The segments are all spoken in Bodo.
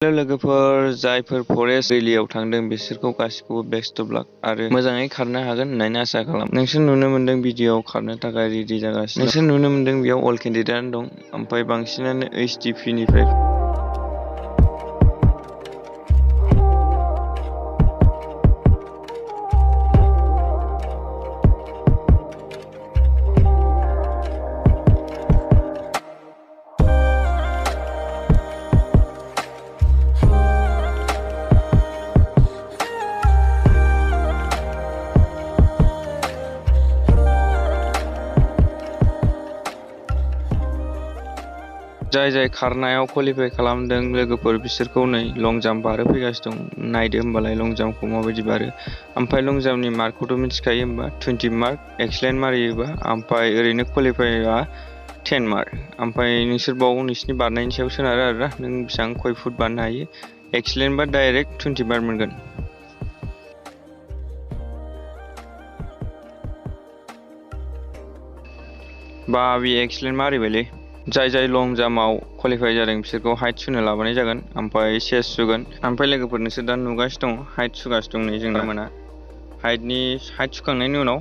हेलो लोगोफोर, जायफोर फरेस्ट रेलियाव थांदों बिसोरखौ गासिखौबो बेस्ट अफ लाक आरो मोजाङै खारनो हागोन होननानै आसा खालाम। नोंसोर नुनो मोन्दों भिडिअ'आव खारनो थाखाय रेडि जागासिनो। नोंसोर नुनो मोन्दों बेयाव अल केन्डिडेटआनो दं, ओमफ्राय बांसिनानो HDP निफ्राय जाय खारनायाव क्वालिफाइ खालामदों लोगोफोर बिसोरखौ नै लं जाम्प बारहोफैगासिनो दं। नायदो होमबालाय लं जाम्पखौ माबायदि बारो। ओमफ्राय लं जाम्पनि मार्कखौथ' मिथिखायो होमबा 20 मार्क, एक्सलेन्ट मारियोबा, ओमफ्राय ओरैनो क्वालिफाइआ 10 मार्क। ओमफ्राय नोंसोर बाव नोंसिनि बारनायनि सायाव सोनारो आरोना, नों बेसेबां खय फुट बारनो हायो। एक्सलेन्टबा डाइरेक्ट 20 मार्क मोनगोन। बा बे एक्सलेन्ट मारिबायलै। जाय लं जाम्पआव क्वालिफाइ जादों बिसोरखौ हाइट सुनो लाबोनाय जागोन, ओमफ्राय चेस्ट सुगोन। ओमफ्राय लोगोफोर नोंसोर दा नुगासिनो दं हाइट सुगासिनो दं नै जोंना मोना। हाइट सुखांनायनि उनाव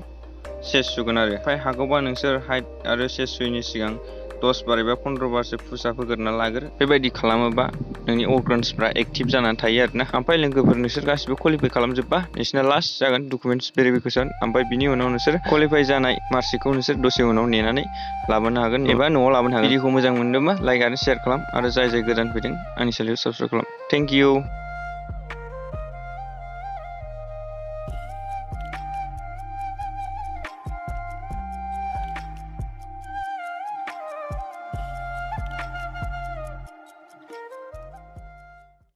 चेस्ट सुगोन आरो। ओमफ्राय हागौबा नोंसोर हाइट आरो चेस्ट सुयैनि सिगां 10 बार एबा 15 बारसो पुसआप होग्रोना लाग्रो। बेबायदि खालामोबा नोंनि अर्गान्सफ्रा एक्टिभ जानानै थायो आरोना। ओमफ्राय लोगोफोर नोंसोर गासिबो क्वालिफाइ खालामजोबबा नोंसिना लास्ट जागोन डकुमेन्टस भेरिफिकेसन। ओमफ्राय बिनि उनाव नोंसोर क्वालिफाइ जानाय मार्कशिटखौ नोंसोर दसे उनाव नेनानै लाबोनो हागोन एबा न'आव लाबोनो हागोन। भिडिअखौ मोजां मोनदोंबा लाइक आरो शेयार खालाम, आरो जाय गोदान फैदों आंनि चेनेलखौ साबस्क्राइब खालाम। Thank you.